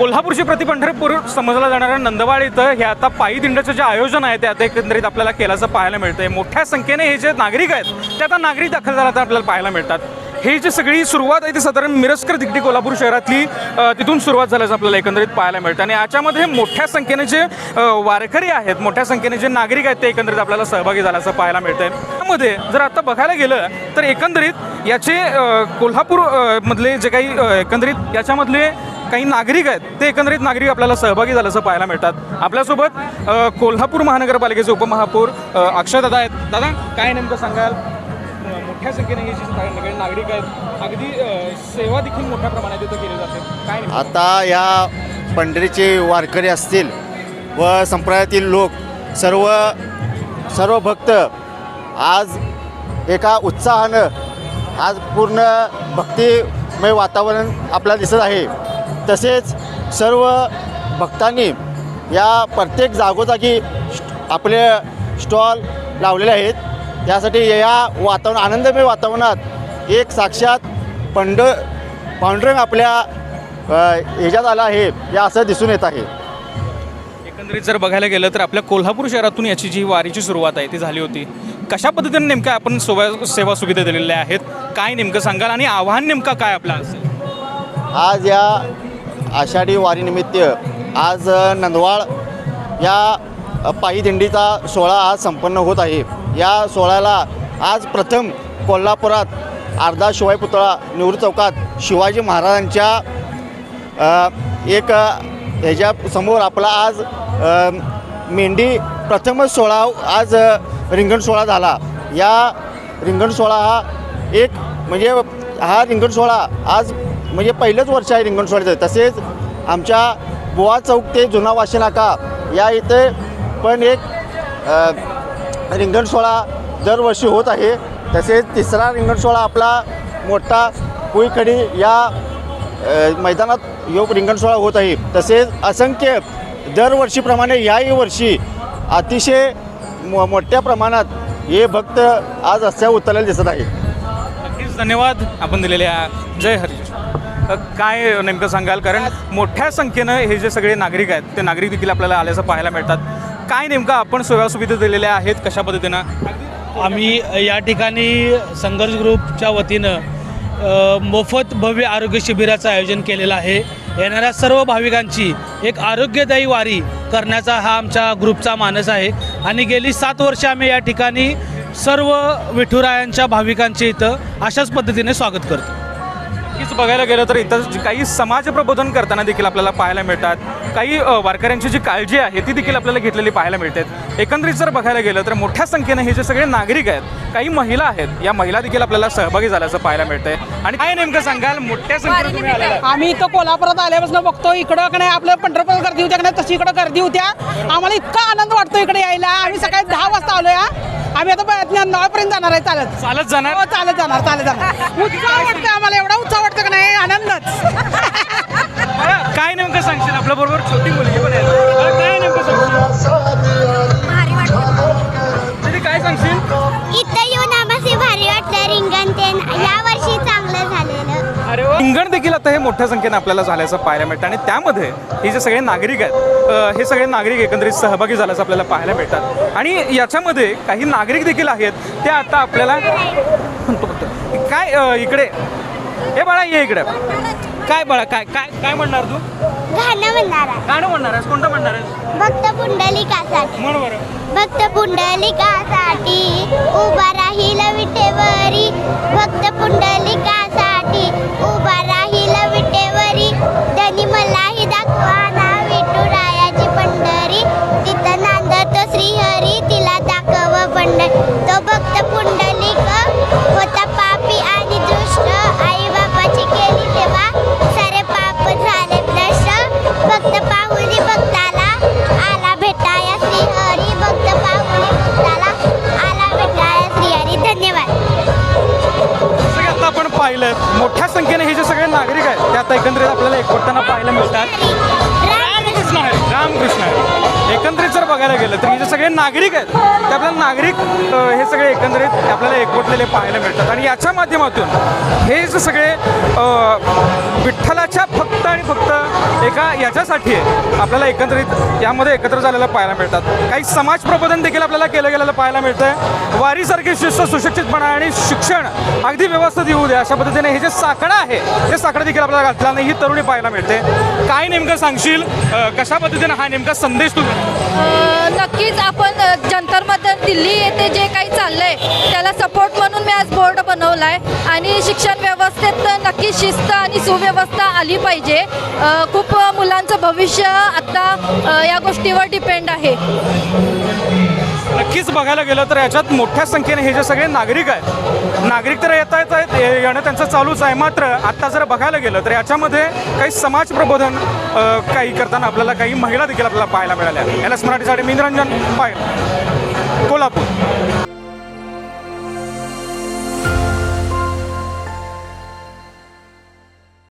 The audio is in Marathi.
कोल्हापूरची प्रतिपंढरपूर समजला जाणारा नंदवाड इथं हे आता पायी दिंड्याचं जे आयोजन आहे ते आता एकंदरीत आपल्याला केल्याचं पाहायला मिळतंय। मोठ्या संख्येने हे जे नागरिक आहेत ते आता नागरिक दाखल झाला आपल्याला पाहायला मिळतात। हे जी सगळी सुरुवात आहे ती साधारण मिरजकर दिगडी कोल्हापूर शहरातली तिथून सुरुवात झाल्याचं आपल्याला एकंदरीत पाहायला मिळतं आणि याच्यामध्ये मोठ्या संख्येने जे वारकरी आहेत, मोठ्या संख्येने जे नागरिक आहेत ते एकंदरीत आपल्याला सहभागी झाल्याचं पाहायला मिळतंय। त्यामध्ये जर आता बघायला गेलं तर एकंदरीत याचे कोल्हापूर मधले जे काही एकंदरीत याच्यामधले काही नागरिक आहेत ते एकंदरीत नागरिक आपल्याला सहभागी झाल्याचं पाहायला मिळतात। आपल्यासोबत कोल्हापूर महानगरपालिकेचे उपमहापौर अक्षयदादा आहेत। दादा, काय नेमकं सांगाल? मोठ्या संख्येने हे जे नागरिक आहेत अगदी सेवा देखील मोठ्या प्रमाणात इथं केली जाते, काय आता या पंढरीचे वारकरी असतील व संप्रदायातील लोक सर्व भक्त आज एका उत्साहानं आज पूर्ण भक्तिमय वातावरण आपल्याला दिसत आहे। तसेच सर्व भक्तांनी या प्रत्येक जागोजागी आपले स्टॉल लावलेले आहेत। त्यासाठी या आनंदमय वातावरणात एक साक्षात पांडुरंग आपल्या ह्याच्यात आला आहे या असं दिसून येत आहे। एकंदरीत जर बघायला गेलं तर आपल्या कोल्हापूर शहरातून याची जी वारीची सुरुवात आहे ती झाली होती। कशा पद्धतीने नेमक्या आपण सेवा सुविधा दिलेल्या आहेत, काय नेमकं सांगाल आणि आव्हान नेमकं काय आपलं असेल? आज या आषाढी वारीनिमित्त आज नंदवाड या पायी दिंडीचा सोहळा आज संपन्न होत आहे। या सोहळ्याला आज प्रथम कोल्हापुरात अर्धा शिवाई पुतळा नेहरू चौकात शिवाजी महाराजांच्या एक ह्याच्या समोर आपला आज मेंढी प्रथमच सोहळा आज रिंगण सोहळा झाला। या रिंगण सोहळा हा एक म्हणजे हा रिंगण सोहळा आज म्हणजे पहिलंच वर्ष आहे रिंगण सोहळ्याचं। तसेच आमच्या बुवा चौक ते जुना वाशी नाका या इथे पण एक रिंगण सोहळा दरवर्षी होत आहे। तसेच तिसरा रिंगण सोहळा आपला मोठा कुईखडी या मैदानात योग रिंगण सोहळा होत आहे। तसेच असंख्य दरवर्षीप्रमाणे याही वर्षी अतिशय मोठ्या प्रमाणात हे भक्त आज रस्त्यावर उतरलेले दिसत आहे। नक्कीच धन्यवाद आपण दिलेल्या। जय हरी। काय नेमकं सांगाल? कारण मोठ्या संख्येनं हे जे सगळे नागरिक आहेत ते नागरिक देखील आपल्याला आल्याचं पाहायला मिळतात। काय नेमकं आपण सेवा सुविधा दिलेल्या आहेत, कशा पद्धतीनं? आम्ही या ठिकाणी संघर्ष ग्रुपच्या वतीनं मोफत भव्य आरोग्य शिबिराचं आयोजन केलेलं आहे। येणाऱ्या सर्व भाविकांची एक आरोग्यदायी वारी करण्याचा हा आमच्या ग्रुपचा मानस आहे आणि गेली 7 वर्षे आम्ही या ठिकाणी सर्व विठुरायांच्या भाविकांचे इथं अशाच पद्धतीने स्वागत करतो। नक्कीच बघायला गेलं तर इथं काही समाज प्रबोधन करताना देखील आपल्याला पाहायला मिळतात। काही वारकऱ्यांची जी काळजी आहे ती देखील आपल्याला घेतलेली पाहायला मिळते। एकंदरीत जर बघायला गेलं तर मोठ्या संख्येने हे जे सगळे नागरिक आहेत, काही महिला आहेत, या महिला देखील आपल्याला सहभागी झाल्याचं पाहायला मिळतंय। आणि काय नेमकं सांगाल? मोठ्या संख्येने तुम्ही आलेला आहे? आम्ही इथं कोल्हापुरात आल्यापासून बघतो इकडं का नाही आपल्या पंढरपूर गर्दी होत्या का नाही तशी इकडं गर्दी होत्या। आम्हाला इतका आनंद वाटतो इकडे यायला। आम्ही सकाळी 10 वाजता आलो या। आम्ही आता नवापर्यंत जाणार आहे चालत जाणार। हो, चालत जाणार उत्साह वाटतं आम्हाला, एवढा उत्साह वाटतं का नाही, आनंदच। काय नेमकं सांगशील? आपल्या बरोबर छोटी मुलगी पण आहे, काय नेमकं सांगशील? भारी वाटतं। तरी काय सांगशील? इथं येऊन आम्हाला भारी वाटतं। रिंगण ते या वर्षी चांगलं झालेलं। अरे वा। रिंगण देखील आता हे मोठ्या संख्येने आपल्याला झाल्याचं पाहायला मिळतं आणि त्यामध्ये हे जे सगळे नागरिक आहेत हे सगळे नागरिक एकंदरीत सहभागी झाल्याचं आपल्याला पाहायला मिळतात। आणि याच्यामध्ये काही नागरिक देखील आहेत ते आता आपल्याला काय इकडे हे बाळा ये इकडे। काय बाळा काय काय काय म्हणणार तू? गाणं म्हणणार आहे। गाणं म्हणणार आहेस? कोणतं म्हणणार आहेस? भक्त पुंडलिकासाठी। म्हण बरं। भक्त पुंडलिकासाठी उभा राहील विटेवरी। भक्त पुंडलिकासाठी उभा राहील विटेवरी। धनी मलाही दाखवा ना विठुरायाची पंढरी। तिथं नांदतो श्रीहरी तिला दाखव पंढरी। तो भक्त पुंडलिक होता पापी आणि दुष्ट। आई बापाची केली सेवा सारे पाप झाले भ्रष्ट। भक्त पाहुणी भक्ताला आला भेटाया श्रीहरी। भक्त पाहुणी भक्ताला आला भेटाया श्रीहरी। धन्यवाद। सगळे आता आपण पाहिलं मोठ्या संख्येने हे जे सगळे नागरिक आहेत ते आता एकंदरीत आपल्याला एकवटताना पाहायला मिळतात। रामकृष्ण हरी। रामकृष्ण हरी। एकंदरीत जर बघायला गेलं तर हे जे सगळे नागरिक आहेत ते आपल्याला नागरिक हे सगळे एकंदरीत आपल्याला एकवटलेले पाहायला मिळतात आणि याच्या माध्यमातून हे जे सगळे विठ्ठलाच्या फक्त आणि फक्त एका याच्यासाठी आपल्याला एकंदरीत यामध्ये एकत्र झालेलं पाहायला मिळतात. काही समाज प्रबोधन देखील आपल्याला केलं गेलेलं पाहायला मिळतंय. वारीसारखी शिस्त, सुशिक्षितपणा आणि शिक्षण अगदी व्यवस्थित येऊ द्या अशा पद्धतीने हे जे साकडं आहे ते साकडं देखील आपल्याला घातल्याने ही तरुणी पाहायला मिळते. काय नेमकं सांगशील, कशा पद्धतीने हा नेमका संदेश तू नक्कीच आपण जंतरमध्ये दिल्ली येथे जे काही चाललंय त्याला सपोर्ट म्हणून मी आज बोर्ड बनवला आहे आणि शिक्षण व्यवस्थेत नक्कीच शिस्त आणि सुव्यवस्था आली पाहिजे. खूप मुलांचं भविष्य आता या गोष्टीवर डिपेंड आहे. नक्कीच बघायला गेलं तर याच्यात मोठ्या संख्येने हे जे सगळे नागरिक तर येत आहेत येणं त्यांचं चालूच आहे. मात्र आत्ता जर बघायला गेलं तर याच्यामध्ये काही समाज प्रबोधन काही करताना आपल्याला काही महिला देखील आपल्याला पाहायला मिळाल्या. यालाच मराठीसाठी मी निरंजन पायल, कोल्हापूर.